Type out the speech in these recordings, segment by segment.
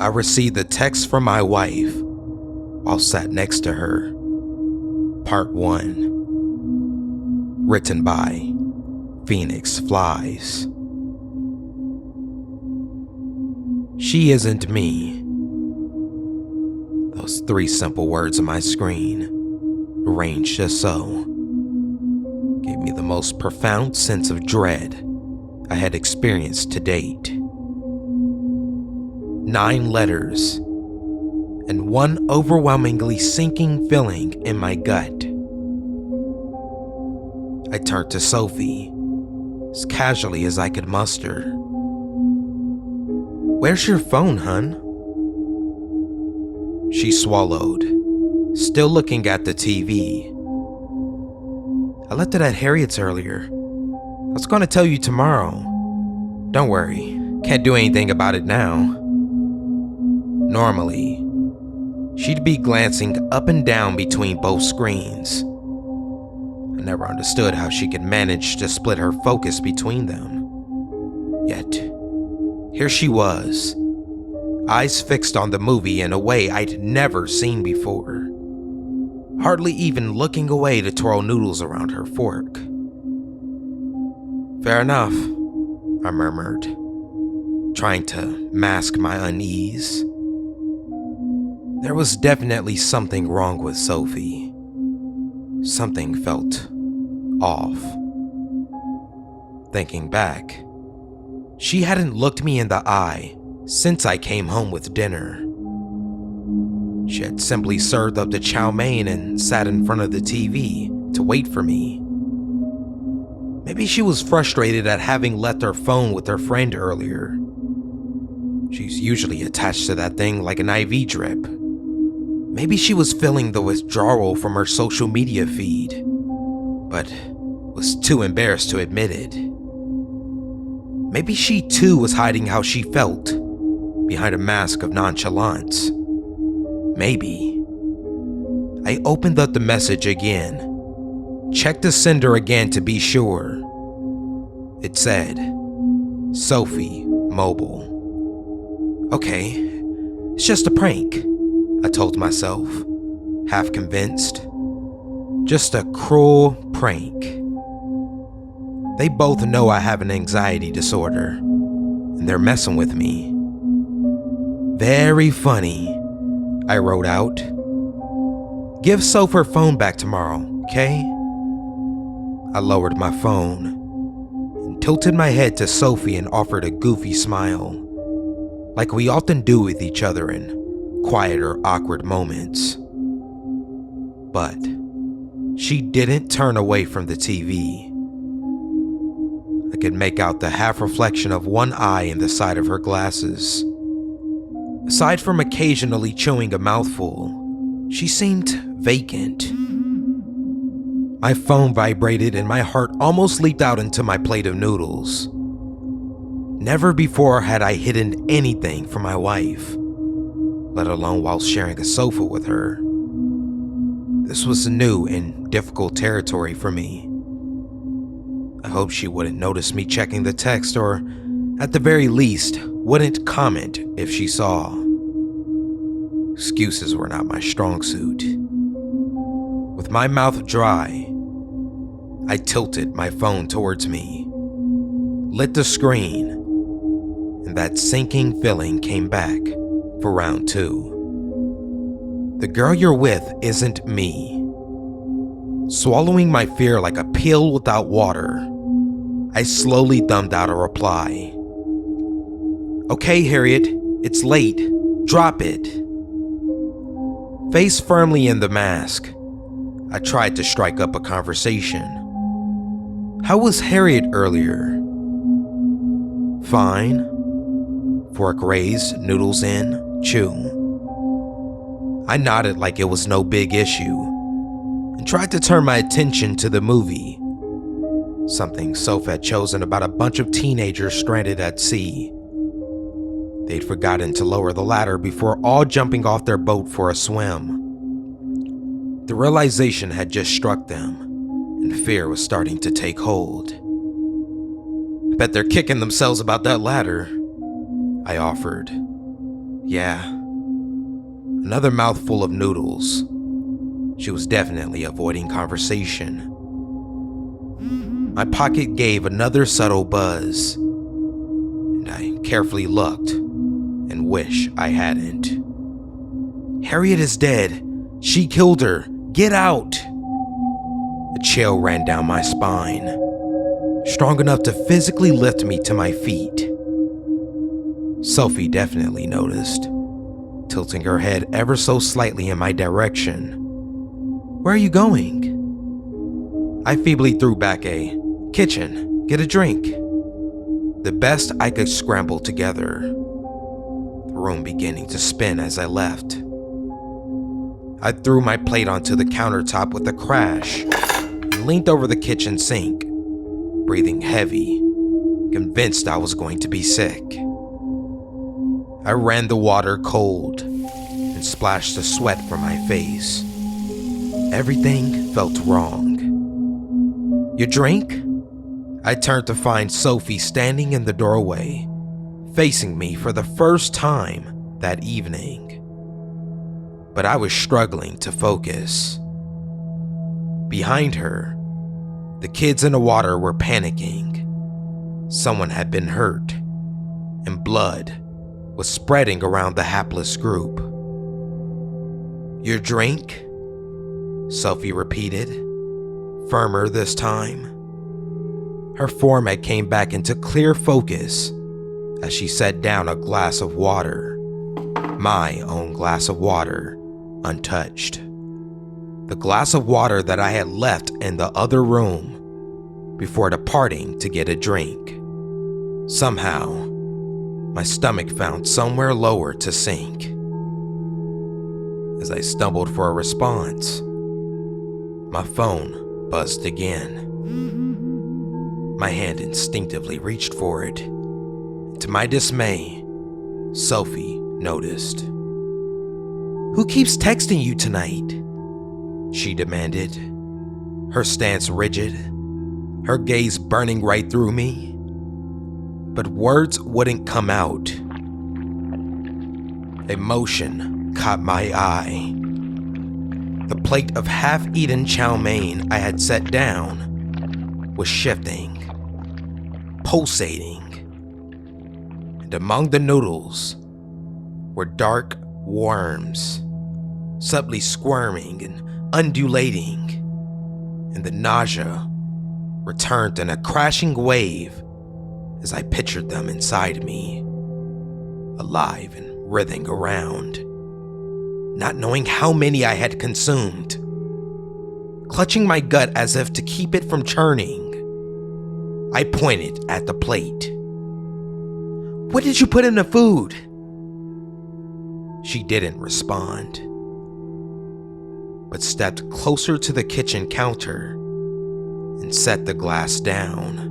I received a text from my wife while sat next to her. Part 1. Written by Phoenix Flies. She isn't me. Those 3 simple words on my screen, arranged just so, gave me the most profound sense of dread I had experienced to date. 9 letters, and one overwhelmingly sinking feeling in my gut. I turned to Sophie, as casually as I could muster. "Where's your phone, hun?" She swallowed, still looking at the TV. "I left it at Harriet's earlier. I was going to tell you tomorrow. Don't worry, can't do anything about it now." Normally, she'd be glancing up and down between both screens. I never understood how she could manage to split her focus between them. Yet, here she was, eyes fixed on the movie in a way I'd never seen before, hardly even looking away to twirl noodles around her fork. "Fair enough," I murmured, trying to mask my unease. There was definitely something wrong with Sophie. Something felt off. Thinking back, she hadn't looked me in the eye since I came home with dinner. She had simply served up the chow mein and sat in front of the TV to wait for me. Maybe she was frustrated at having left her phone with her friend earlier. She's usually attached to that thing like an IV drip. Maybe she was feeling the withdrawal from her social media feed, but was too embarrassed to admit it. Maybe she too was hiding how she felt behind a mask of nonchalance. Maybe. I opened up the message again, checked the sender again to be sure. It said, "Sophie, mobile." Okay, it's just a prank, I told myself, half convinced. Just a cruel prank. They both know I have an anxiety disorder, and they're messing with me. "Very funny," I wrote out. "Give Soph her phone back tomorrow, okay?" I lowered my phone and tilted my head to Sophie and offered a goofy smile, like we often do with each other in quieter, awkward moments. But she didn't turn away from the TV. I could make out the half reflection of one eye in the side of her glasses. Aside from occasionally chewing a mouthful, she seemed vacant. My phone vibrated and my heart almost leaped out into my plate of noodles. Never before had I hidden anything from my wife, let alone while sharing a sofa with her. This was new and difficult territory for me. I hoped she wouldn't notice me checking the text, or at the very least, wouldn't comment if she saw. Excuses were not my strong suit. With my mouth dry, I tilted my phone towards me, lit the screen, and that sinking feeling came back for round 2. The girl you're with isn't me. Swallowing my fear like a pill without water, I slowly thumbed out a reply. "Okay, Harriet, it's late. Drop it." Face firmly in the mask, I tried to strike up a conversation. "How was Harriet earlier?" "Fine." Fork raised, noodles in, chew. I nodded like it was no big issue, and tried to turn my attention to the movie. Something Soph had chosen about a bunch of teenagers stranded at sea. They'd forgotten to lower the ladder before all jumping off their boat for a swim. The realization had just struck them, and fear was starting to take hold. "Bet they're kicking themselves about that ladder," I offered. Yeah, another mouthful of noodles. She was definitely avoiding conversation. My pocket gave another subtle buzz, and I carefully looked and wish I hadn't. Harriet is dead. She killed her. Get out! A chill ran down my spine, strong enough to physically lift me to my feet. Sophie definitely noticed, tilting her head ever so slightly in my direction. Where are you going? I feebly threw back a kitchen, get a drink. The best I could scramble together, the room beginning to spin as I left. I threw my plate onto the countertop with a crash and leaned over the kitchen sink, breathing heavy, convinced I was going to be sick. I ran the water cold and splashed the sweat from my face. Everything felt wrong. Your drink? I turned to find Sophie standing in the doorway, facing me for the first time that evening. But I was struggling to focus. Behind her, the kids in the water were panicking. Someone had been hurt, and blood was spreading around the hapless group. Your drink? Sophie repeated, firmer this time. Her format came back into clear focus as she set down a glass of water, my own glass of water, untouched. The glass of water that I had left in the other room before departing to get a drink. Somehow, my stomach found somewhere lower to sink. As I stumbled for a response, my phone buzzed again. My hand instinctively reached for it. To my dismay, Sophie noticed. Who keeps texting you tonight? She demanded, her stance rigid, her gaze burning right through me. But words wouldn't come out. Emotion caught my eye. The plate of half-eaten chow mein I had set down was shifting, pulsating, and among the noodles were dark worms, subtly squirming and undulating, and the nausea returned in a crashing wave as I pictured them inside me, alive and writhing around, not knowing how many I had consumed. Clutching my gut as if to keep it from churning, I pointed at the plate. What did you put in the food? She didn't respond, but stepped closer to the kitchen counter and set the glass down.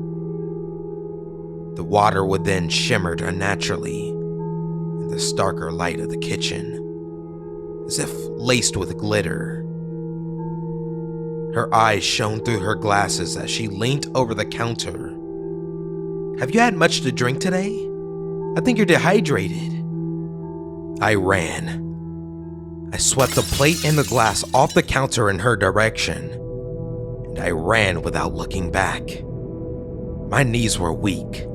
The water within shimmered unnaturally in the starker light of the kitchen, as if laced with glitter. Her eyes shone through her glasses as she leaned over the counter. Have you had much to drink today? I think you're dehydrated. I ran. I swept the plate and the glass off the counter in her direction, and I ran without looking back. My knees were weak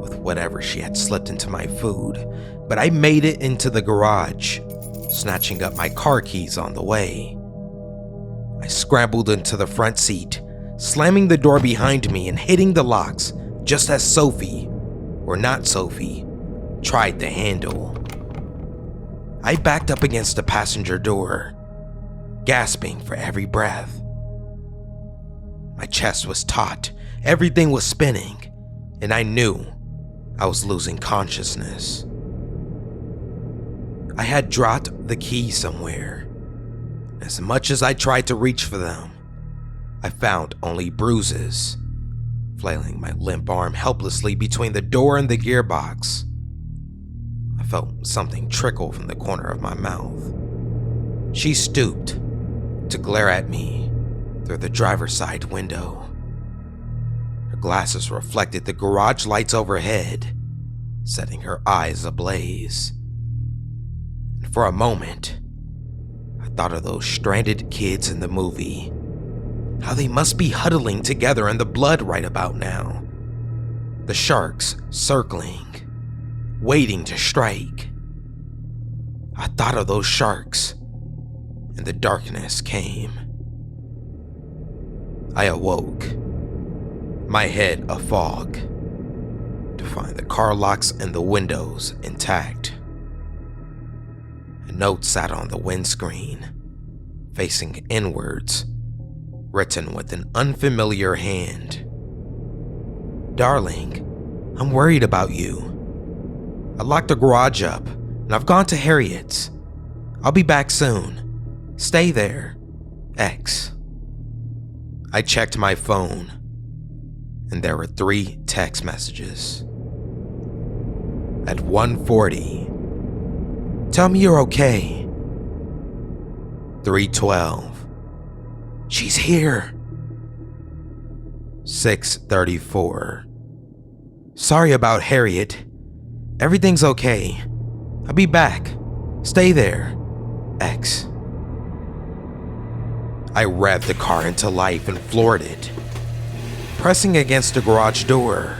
with whatever she had slipped into my food, but I made it into the garage, snatching up my car keys on the way. I scrambled into the front seat, slamming the door behind me and hitting the locks just as Sophie, or not Sophie, tried the handle. I backed up against the passenger door, gasping for every breath. My chest was taut, everything was spinning, and I knew I was losing consciousness. I had dropped the keys somewhere. As much as I tried to reach for them, I found only bruises, flailing my limp arm helplessly between the door and the gearbox. I felt something trickle from the corner of my mouth. She stooped to glare at me through the driver's side window. Her glasses reflected the garage lights overhead, setting her eyes ablaze. For a moment, I thought of those stranded kids in the movie. How they must be huddling together in the blood right about now. The sharks circling, waiting to strike. I thought of those sharks, and the darkness came. I awoke, my head a fog, to find the car locks and the windows intact. A note sat on the windscreen, facing inwards, written with an unfamiliar hand. Darling, I'm worried about you. I locked the garage up, and I've gone to Harriet's. I'll be back soon. Stay there. X. I checked my phone, and there were 3 text messages. At 1:40, tell me you're okay. 3:12, she's here. 6:34, sorry about Harriet. Everything's okay. I'll be back. Stay there. X. I revved the car into life and floored it, pressing against the garage door,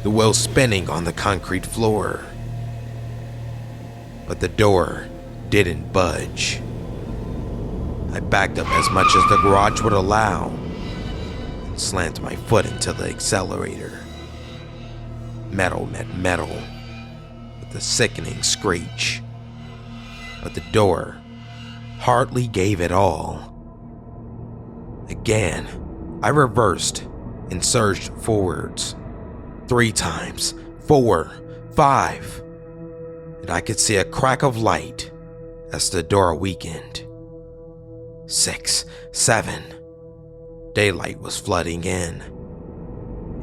the wheels spinning on the concrete floor. But the door didn't budge. I backed up as much as the garage would allow and slammed my foot into the accelerator. Metal met metal with a sickening screech, but the door hardly gave it all. Again, I reversed and surged forwards. 3 times, 4, 5, and I could see a crack of light as the door weakened. 6, 7, daylight was flooding in.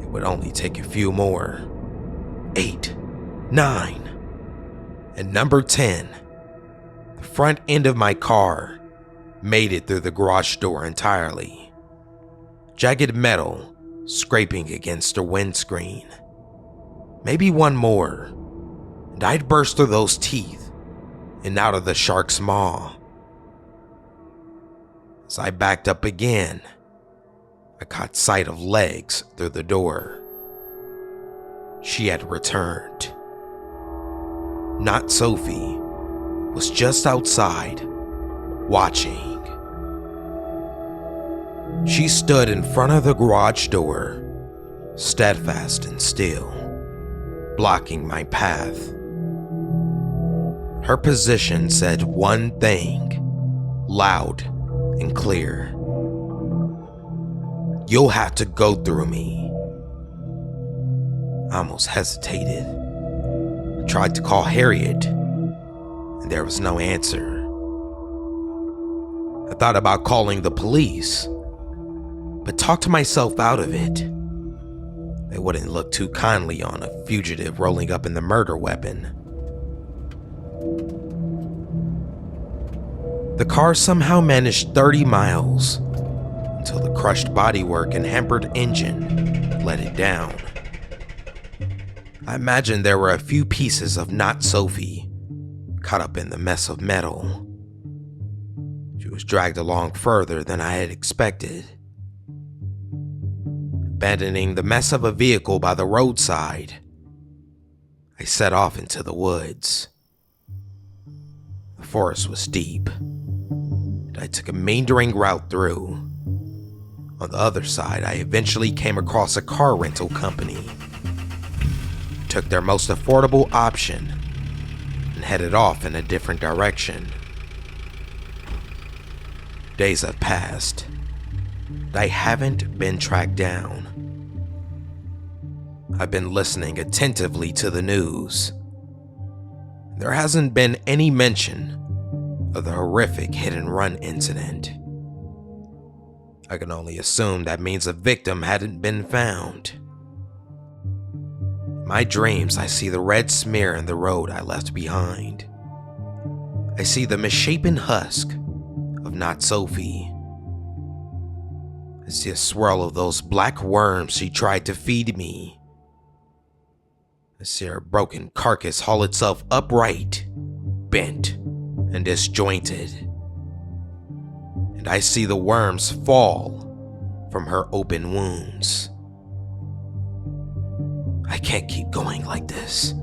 It would only take a few more. 8, 9, and number 10. The front end of my car made it through the garage door entirely. Jagged metal scraping against the windscreen. Maybe one more, and I'd burst through those teeth and out of the shark's maw. As I backed up again, I caught sight of legs through the door. She had returned. Not Sophie was just outside, watching. She stood in front of the garage door, steadfast and still, blocking my path. Her position said one thing, loud and clear. You'll have to go through me. I almost hesitated. I tried to call Harriet, and there was no answer. I thought about calling the police, but talked myself out of it. They wouldn't look too kindly on a fugitive rolling up in the murder weapon. The car somehow managed 30 miles until the crushed bodywork and hampered engine let it down. I imagine there were a few pieces of Not Sophie caught up in the mess of metal. She was dragged along further than I had expected. Abandoning the mess of a vehicle by the roadside, I set off into the woods. The forest was deep, and I took a meandering route through. On the other side, I eventually came across a car rental company. Took their most affordable option and headed off in a different direction. Days have passed, and I haven't been tracked down. I've been listening attentively to the news. There hasn't been any mention of the horrific hit-and-run incident. I can only assume that means a victim hadn't been found. In my dreams, I see the red smear in the road I left behind. I see the misshapen husk of Not Sophie. I see a swirl of those black worms she tried to feed me. I see her broken carcass haul itself upright bent and disjointed, and I see the worms fall from her open wounds. I can't keep going like this,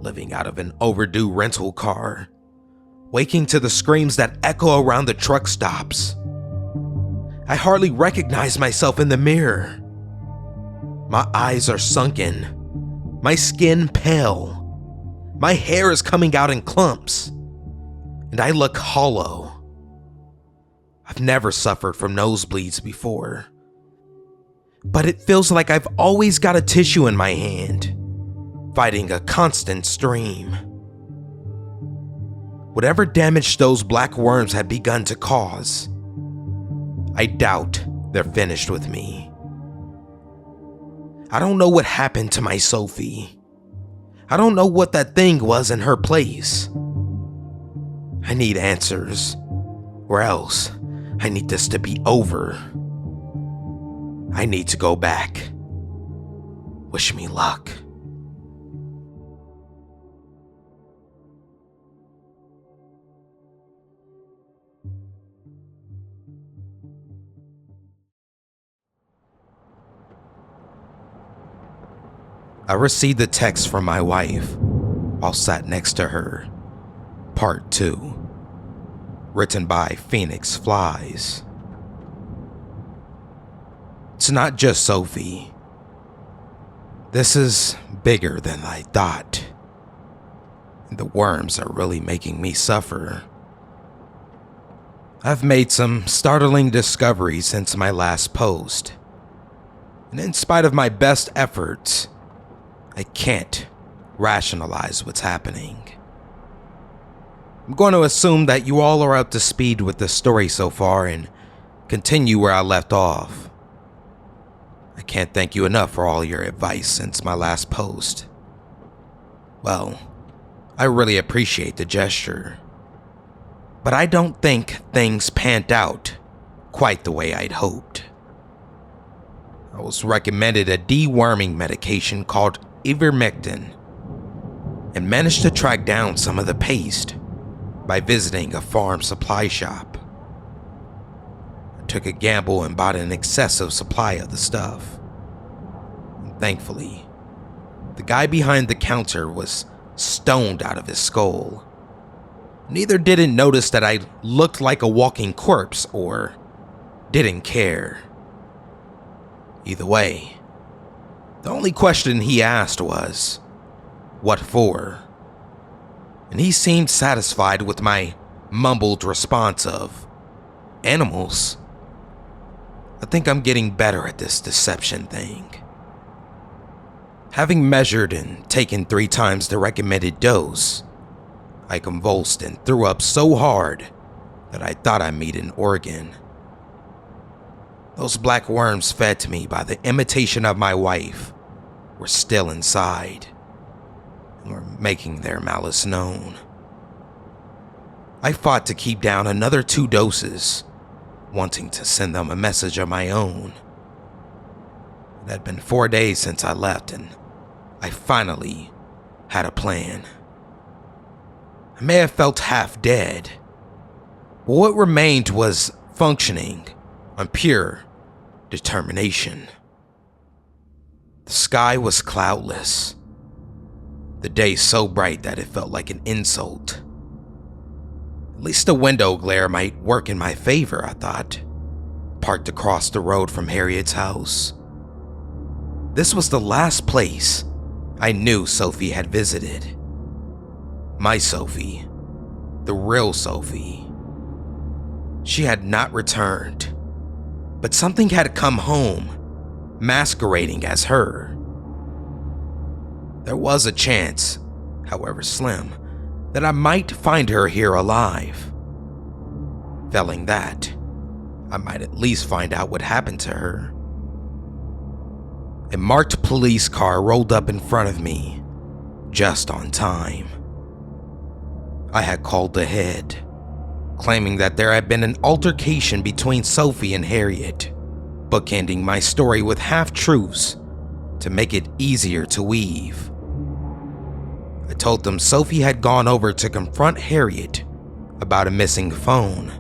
living out of an overdue rental car, waking to the screams that echo around the truck stops. I hardly recognize myself in the mirror. My eyes are sunken, my skin pale, my hair is coming out in clumps, and I look hollow. I've never suffered from nosebleeds before, but it feels like I've always got a tissue in my hand, fighting a constant stream. Whatever damage those black worms had begun to cause, I doubt they're finished with me. I don't know what happened to my Sophie. I don't know what that thing was in her place. I need answers, or else I need this to be over. I need to go back. Wish me luck. I received the text from my wife while sat next to her. Part 2. Written by Phoenix Flies. It's not just Sophie. This is bigger than I thought. The worms are really making me suffer. I've made some startling discoveries since my last post. And in spite of my best efforts, I can't rationalize what's happening. I'm going to assume that you all are up to speed with the story so far and continue where I left off. I can't thank you enough for all your advice since my last post. Well, I really appreciate the gesture, but I don't think things panned out quite the way I'd hoped. I was recommended a deworming medication called ivermectin and managed to track down some of the paste by visiting a farm supply shop. I took a gamble and bought an excessive supply of the stuff. And thankfully, the guy behind the counter was stoned out of his skull. Neither didn't notice that I looked like a walking corpse or didn't care. Either way, the only question he asked was, "What for?" And he seemed satisfied with my mumbled response of, "Animals." I think I'm getting better at this deception thing. Having measured and taken 3 times the recommended dose, I convulsed and threw up so hard that I thought I made an organ. Those black worms fed to me by the imitation of my wife were still inside and were making their malice known. I fought to keep down another 2 doses, wanting to send them a message of my own. It had been 4 days since I left, and I finally had a plan. I may have felt half dead, but what remained was functioning on pure determination. The sky was cloudless, the day so bright that it felt like an insult. At least the window glare might work in my favor, I thought, parked across the road from Harriet's house. This was the last place I knew Sophie had visited. My Sophie, the real Sophie. She had not returned, but something had come home, masquerading as her. There was a chance, however slim, that I might find her here alive. Failing that, I might at least find out what happened to her. A marked police car rolled up in front of me, just on time. I had called ahead, claiming that there had been an altercation between Sophie and Harriet, bookending my story with half-truths to make it easier to weave. I told them Sophie had gone over to confront Harriet about a missing phone.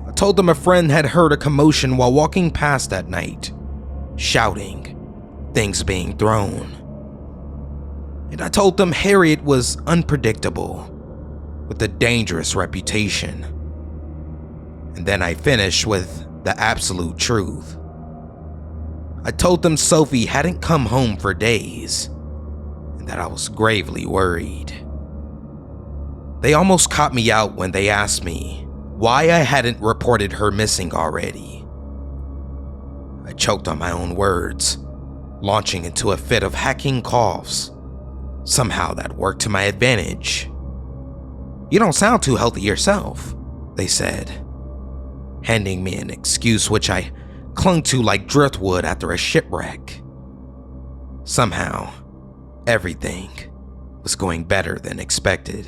I told them a friend had heard a commotion while walking past that night, shouting, things being thrown. And I told them Harriet was unpredictable, with a dangerous reputation. And then I finished with the absolute truth. I told them Sophie hadn't come home for days, and that I was gravely worried. They almost caught me out when they asked me why I hadn't reported her missing already. I choked on my own words, launching into a fit of hacking coughs. Somehow that worked to my advantage. "You don't sound too healthy yourself," they said, handing me an excuse which I clung to like driftwood after a shipwreck. Somehow, everything was going better than expected.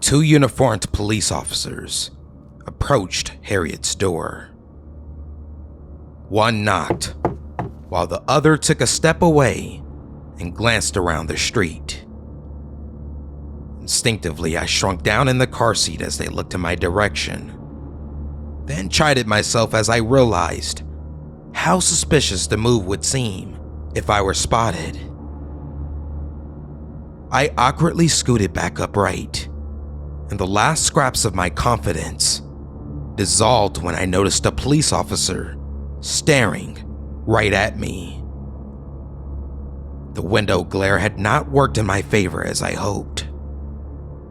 Two uniformed police officers approached Harriet's door. One knocked, while the other took a step away and glanced around the street. Instinctively, I shrunk down in the car seat as they looked in my direction, then chided myself as I realized how suspicious the move would seem if I were spotted. I awkwardly scooted back upright, and the last scraps of my confidence dissolved when I noticed a police officer staring right at me. The window glare had not worked in my favor as I hoped.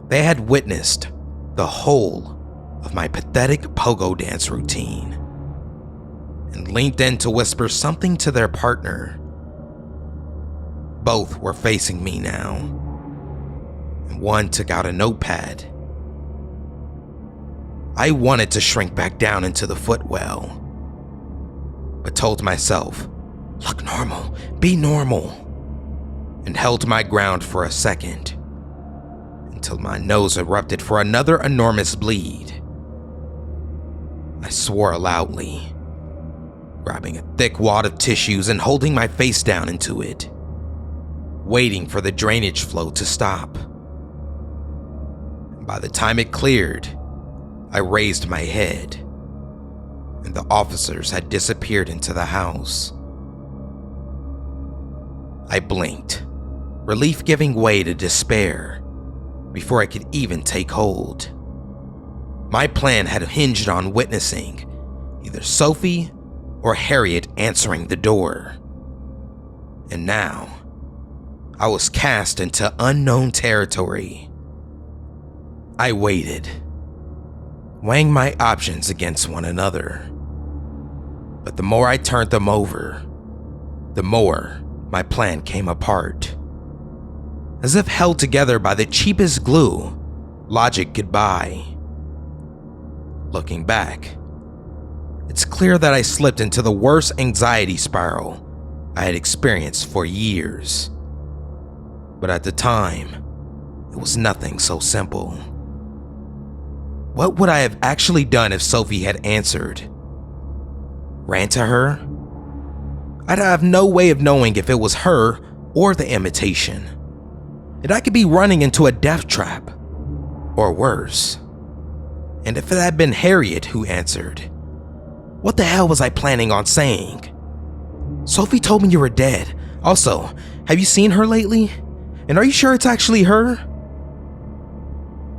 They had witnessed the whole of my pathetic pogo dance routine and leaned in to whisper something to their partner. Both were facing me now, and one took out a notepad. I wanted to shrink back down into the footwell, but told myself, "Look normal, be normal," and held my ground for a second until my nose erupted for another enormous bleed. I swore loudly, grabbing a thick wad of tissues and holding my face down into it, waiting for the drainage flow to stop. By the time it cleared, I raised my head, and the officers had disappeared into the house. I blinked, relief giving way to despair before I could even take hold. My plan had hinged on witnessing either Sophie or Harriet answering the door. And now, I was cast into unknown territory. I waited, weighing my options against one another. But the more I turned them over, the more my plan came apart. As if held together by the cheapest glue logic could buy. Looking back, it's clear that I slipped into the worst anxiety spiral I had experienced for years. But at the time, it was nothing so simple. What would I have actually done if Sophie had answered? Ran to her? I'd have no way of knowing if it was her or the imitation. And I could be running into a death trap, or worse. And if it had been Harriet who answered, what the hell was I planning on saying? "Sophie told me you were dead. Also, have you seen her lately? And are you sure it's actually her?"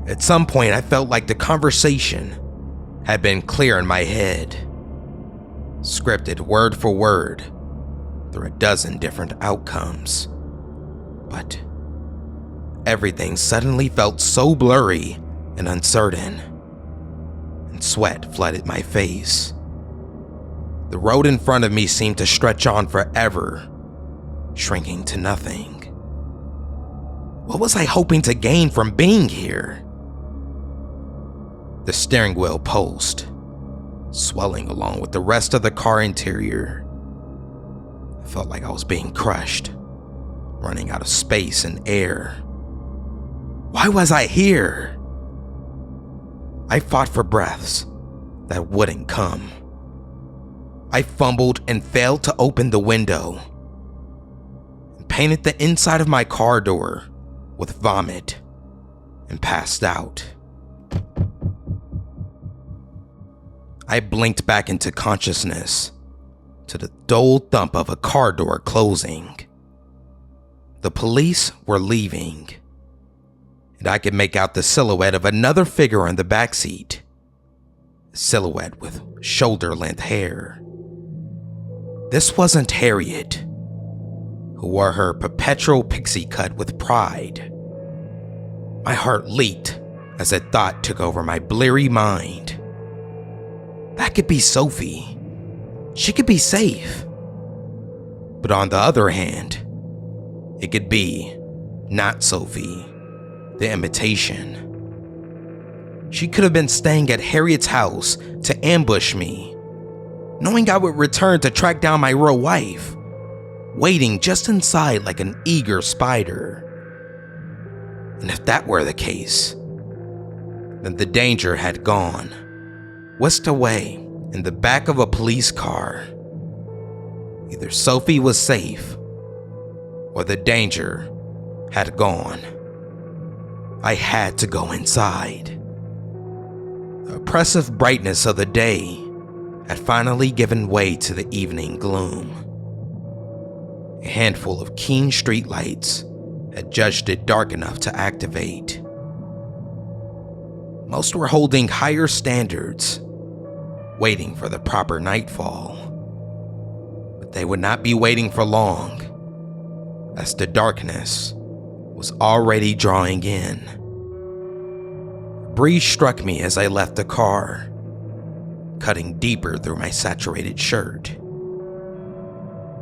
At some point, I felt like the conversation had been clear in my head, scripted word for word through a dozen different outcomes. But everything suddenly felt so blurry and uncertain, and sweat flooded my face. The road in front of me seemed to stretch on forever, shrinking to nothing. What was I hoping to gain from being here? The steering wheel pulsed, swelling along with the rest of the car interior. I felt like I was being crushed, running out of space and air. Why was I here? I fought for breaths that wouldn't come. I fumbled and failed to open the window and painted the inside of my car door with vomit and passed out. I blinked back into consciousness to the dull thump of a car door closing. The police were leaving, and I could make out the silhouette of another figure in the backseat. A silhouette with shoulder-length hair. This wasn't Harriet, who wore her perpetual pixie cut with pride. My heart leaped as a thought took over my bleary mind. That could be Sophie. She could be safe. But on the other hand, it could be not Sophie, the imitation. She could have been staying at Harriet's house to ambush me, knowing I would return to track down my real wife, waiting just inside like an eager spider. And if that were the case, then the danger had gone, whisked away in the back of a police car. Either Sophie was safe, or the danger had gone. I had to go inside. The oppressive brightness of the day had finally given way to the evening gloom. A handful of keen streetlights had judged it dark enough to activate. Most were holding higher standards, waiting for the proper nightfall. But they would not be waiting for long, as the darkness was already drawing in. A breeze struck me as I left the car, cutting deeper through my saturated shirt.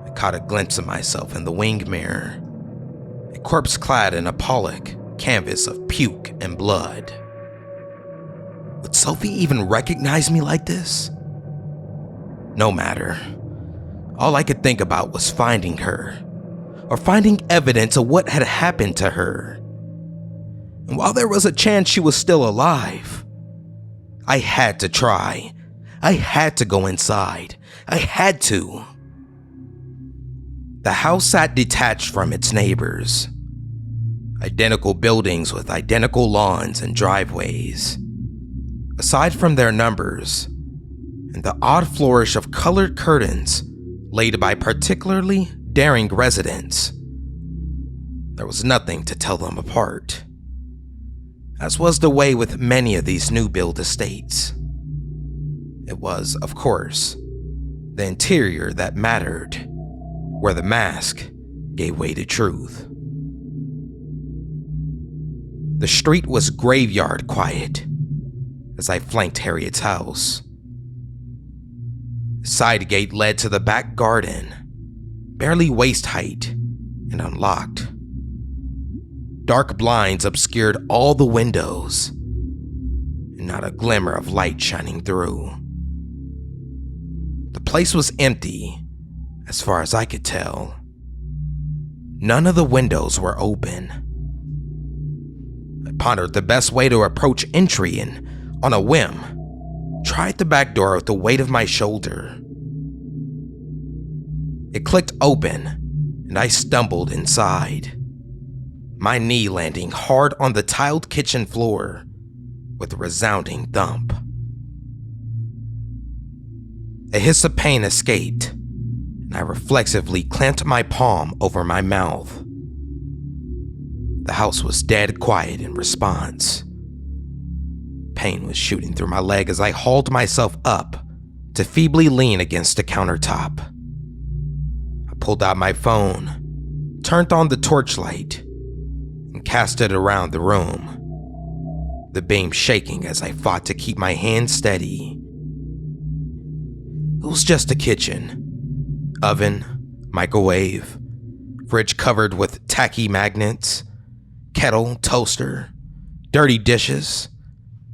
I caught a glimpse of myself in the wing mirror, a corpse clad in a Pollock canvas of puke and blood. Would Sophie even recognize me like this? No matter. All I could think about was finding her, or finding evidence of what had happened to her. And while there was a chance she was still alive, I had to try. I had to go inside. I had to. The house sat detached from its neighbors. Identical buildings with identical lawns and driveways. Aside from their numbers, and the odd flourish of colored curtains laid by particularly daring residents, there was nothing to tell them apart, as was the way with many of these new-build estates. It was, of course, the interior that mattered, where the mask gave way to truth. The street was graveyard quiet as I flanked Harriet's house. The side gate led to the back garden, barely waist height and unlocked. Dark blinds obscured all the windows, and not a glimmer of light shining through. The place was empty, as far as I could tell. None of the windows were open. I pondered the best way to approach entry and, on a whim, tried the back door with the weight of my shoulder. It clicked open, and I stumbled inside, my knee landing hard on the tiled kitchen floor with a resounding thump. A hiss of pain escaped, and I reflexively clamped my palm over my mouth. The house was dead quiet in response. Pain was shooting through my leg as I hauled myself up to feebly lean against the countertop. I pulled out my phone, turned on the torchlight, and cast it around the room, the beam shaking as I fought to keep my hand steady. It was just a kitchen. Oven, microwave, fridge covered with tacky magnets, kettle, toaster, dirty dishes,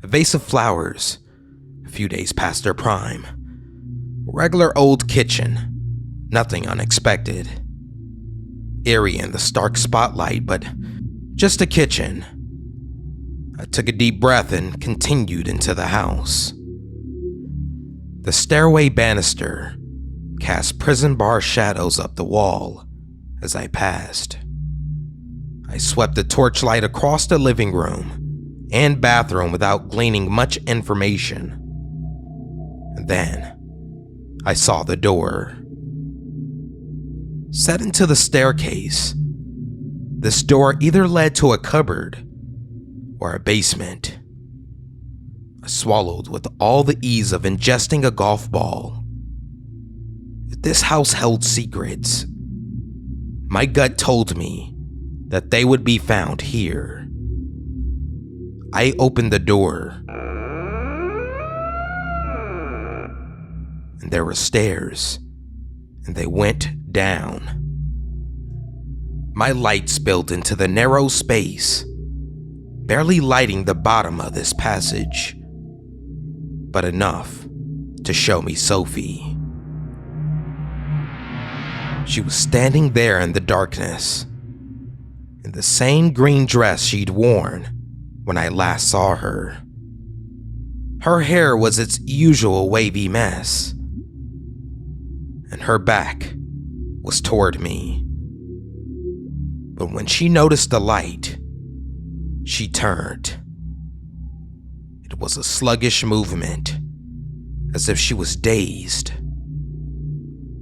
a vase of flowers, a few days past their prime. Regular old kitchen, nothing unexpected. Eerie in the stark spotlight, but just a kitchen. I took a deep breath and continued into the house. The stairway banister cast prison bar shadows up the wall as I passed. I swept the torchlight across the living room and bathroom without gleaning much information. And then I saw the door. Set into the staircase, this door either led to a cupboard or a basement. I swallowed with all the ease of ingesting a golf ball. If this house held secrets, my gut told me that they would be found here. I opened the door, and there were stairs, and they went down. My light spilled into the narrow space, barely lighting the bottom of this passage, but enough to show me Sophie. She was standing there in the darkness, in the same green dress she'd worn when I last saw her. Her hair was its usual wavy mess, and her back was toward me. But when she noticed the light, she turned. It was a sluggish movement, as if she was dazed.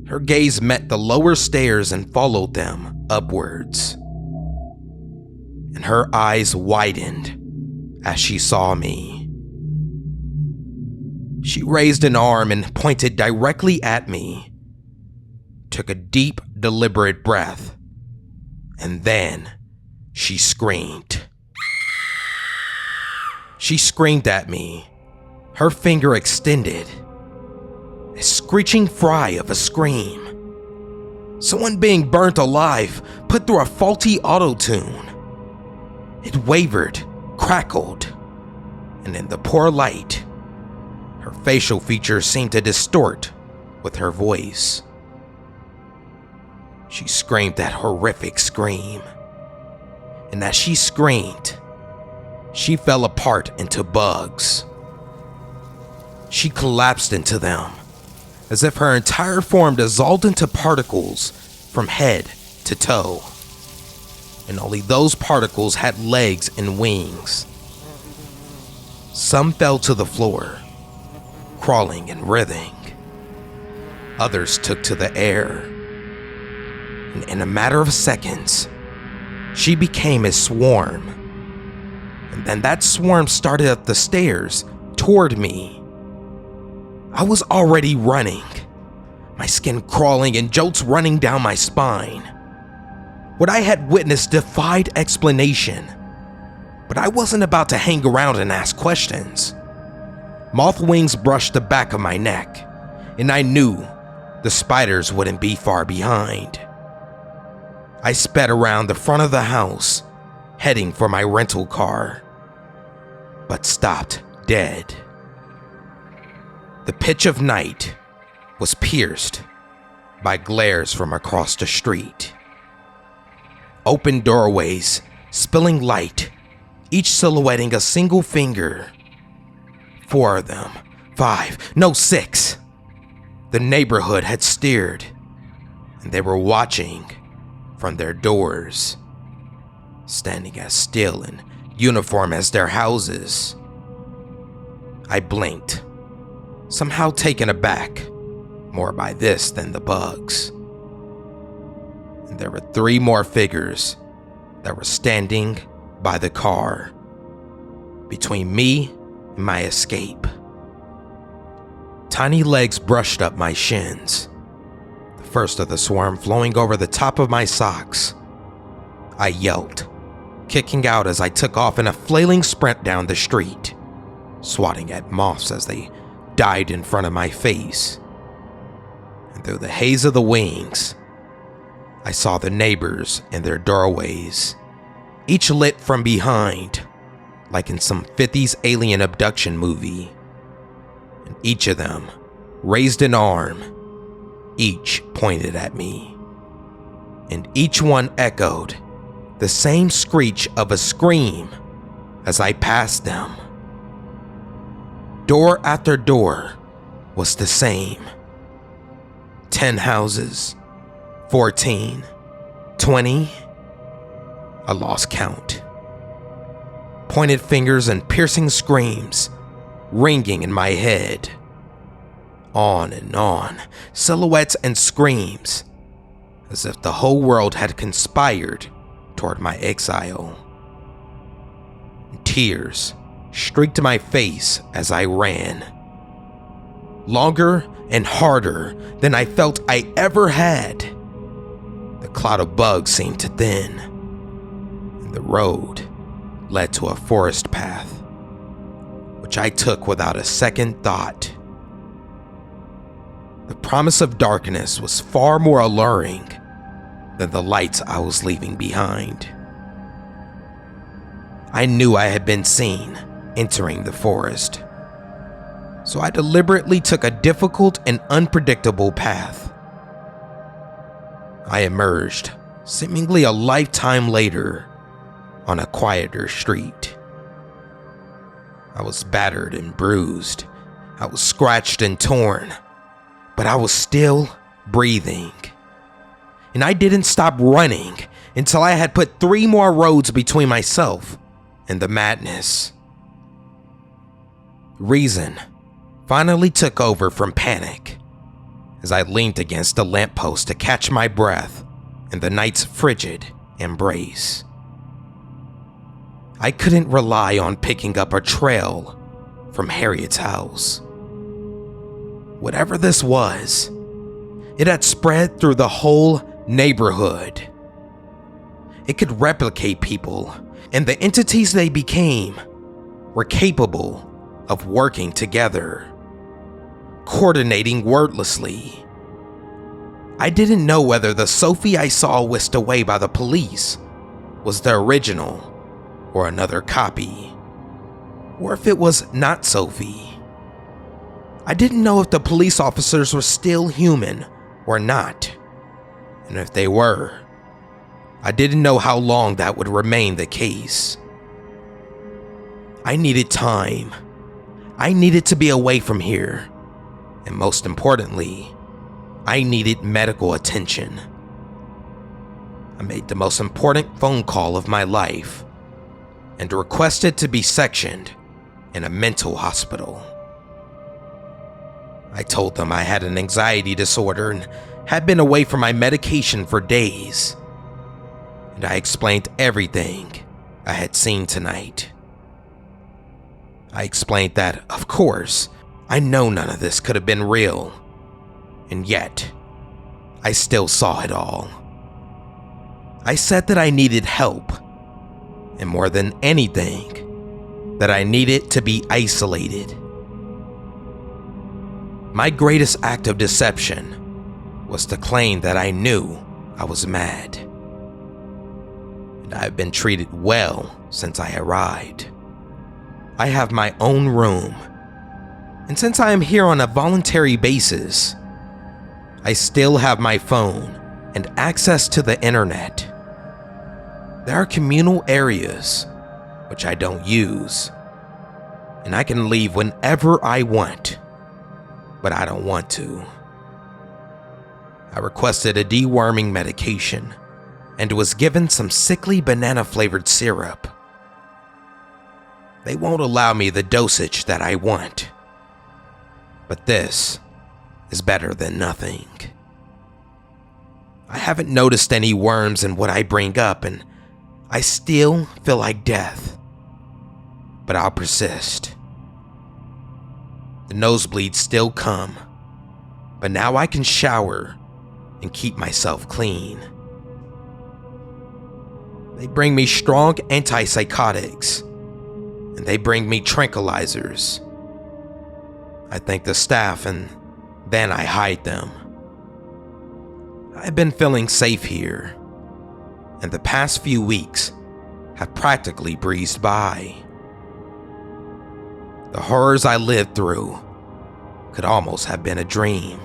Her gaze met the lower stairs and followed them upwards, and her eyes widened as she saw me. She raised an arm and pointed directly at me, took a deep, deliberate breath, and then she screamed. She screamed at me, her finger extended, a screeching fry of a scream. Someone being burnt alive, put through a faulty auto-tune. It wavered, crackled, and in the poor light, her facial features seemed to distort with her voice. She screamed that horrific scream, and as she screamed, she fell apart into bugs. She collapsed into them, as if her entire form dissolved into particles from head to toe, and only those particles had legs and wings. Some fell to the floor, crawling and writhing. Others took to the air, and in a matter of seconds, she became a swarm. And then that swarm started up the stairs toward me. I was already running, my skin crawling and jolts running down my spine. What I had witnessed defied explanation, but I wasn't about to hang around and ask questions. Moth wings brushed the back of my neck, and I knew the spiders wouldn't be far behind. I sped around the front of the house, heading for my rental car, but stopped dead. The pitch of night was pierced by glares from across the street. Open doorways, spilling light, each silhouetting a single finger. 4 of them, 5, no 6. The neighborhood had steered, and they were watching from their doors, standing as still in uniform as their houses. I blinked, somehow taken aback, more by this than the bugs. And there were 3 more figures that were standing by the car, between me and my escape. Tiny legs brushed up my shins, the first of the swarm flowing over the top of my socks. I yelped, kicking out as I took off in a flailing sprint down the street, swatting at moths as they died in front of my face. And through the haze of the wings, I saw the neighbors in their doorways, each lit from behind, like in some 50s alien abduction movie. And each of them raised an arm, each pointed at me. And each one echoed the same screech of a scream as I passed them. Door after door was the same. 10 houses, 14, 20. I lost count. Pointed fingers and piercing screams ringing in my head. On and on, silhouettes and screams, as if the whole world had conspired toward my exile. Tears streaked my face as I ran. Longer and harder than I felt I ever had. The cloud of bugs seemed to thin, and the road led to a forest path, which I took without a second thought. The promise of darkness was far more alluring than the lights I was leaving behind. I knew I had been seen entering the forest, so I deliberately took a difficult and unpredictable path. I emerged, seemingly a lifetime later, on a quieter street. I was battered and bruised. I was scratched and torn, but I was still breathing. And I didn't stop running until I had put 3 more roads between myself and the madness. Reason finally took over from panic as I leaned against a lamppost to catch my breath in the night's frigid embrace. I couldn't rely on picking up a trail from Harriet's house. Whatever this was, it had spread through the whole neighborhood. It could replicate people, and the entities they became were capable of working together, coordinating wordlessly. I didn't know whether the Sophie I saw whisked away by the police was the original or another copy, or if it was not Sophie. I didn't know if the police officers were still human or not, and if they were, I didn't know how long that would remain the case. I needed time. I needed to be away from here, and most importantly, I needed medical attention. I made the most important phone call of my life and requested to be sectioned in a mental hospital. I told them I had an anxiety disorder and had been away from my medication for days, and I explained everything I had seen tonight. I explained that, of course, I know none of this could have been real, and yet, I still saw it all. I said that I needed help, and more than anything, that I needed to be isolated. My greatest act of deception was to claim that I knew I was mad. And I have been treated well since I arrived. I have my own room, and since I am here on a voluntary basis, I still have my phone and access to the internet. There are communal areas which I don't use, and I can leave whenever I want, but I don't want to. I requested a deworming medication and was given some sickly banana-flavored syrup. They won't allow me the dosage that I want, but this is better than nothing. I haven't noticed any worms in what I bring up, and I still feel like death, but I'll persist. The nosebleeds still come, but now I can shower and keep myself clean. They bring me strong antipsychotics, and they bring me tranquilizers. I thank the staff, and then I hide them. I've been feeling safe here, and the past few weeks have practically breezed by. The horrors I lived through could almost have been a dream.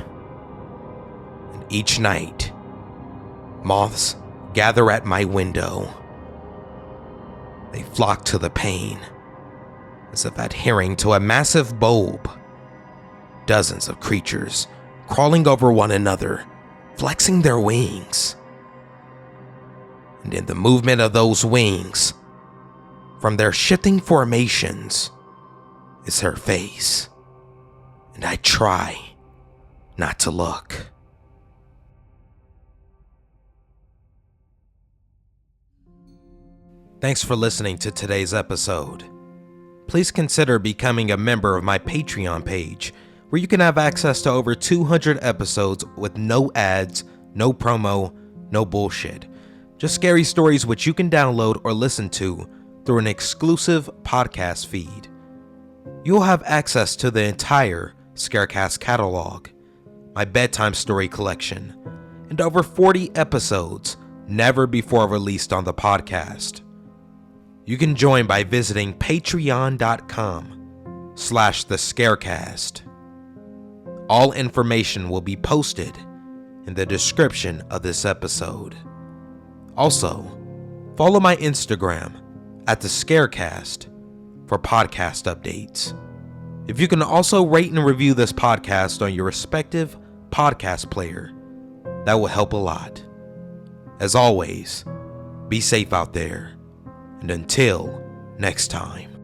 And each night, moths gather at my window. They flock to the pane, as if adhering to a massive bulb. Dozens of creatures crawling over one another, flexing their wings. And in the movement of those wings, from their shifting formations, is her face. And I try not to look. Thanks for listening to today's episode. Please consider becoming a member of my Patreon page, where you can have access to over 200 episodes with no ads, no promo, no bullshit. Just scary stories which you can download or listen to through an exclusive podcast feed. You'll have access to the entire Scarecast catalog, my bedtime story collection, and over 40 episodes never before released on the podcast. You can join by visiting patreon.com/thescarecast. All information will be posted in the description of this episode. Also, follow my Instagram at the Scarecast for podcast updates. If you can also rate and review this podcast on your respective podcast player, that will help a lot. As always, be safe out there, and until next time.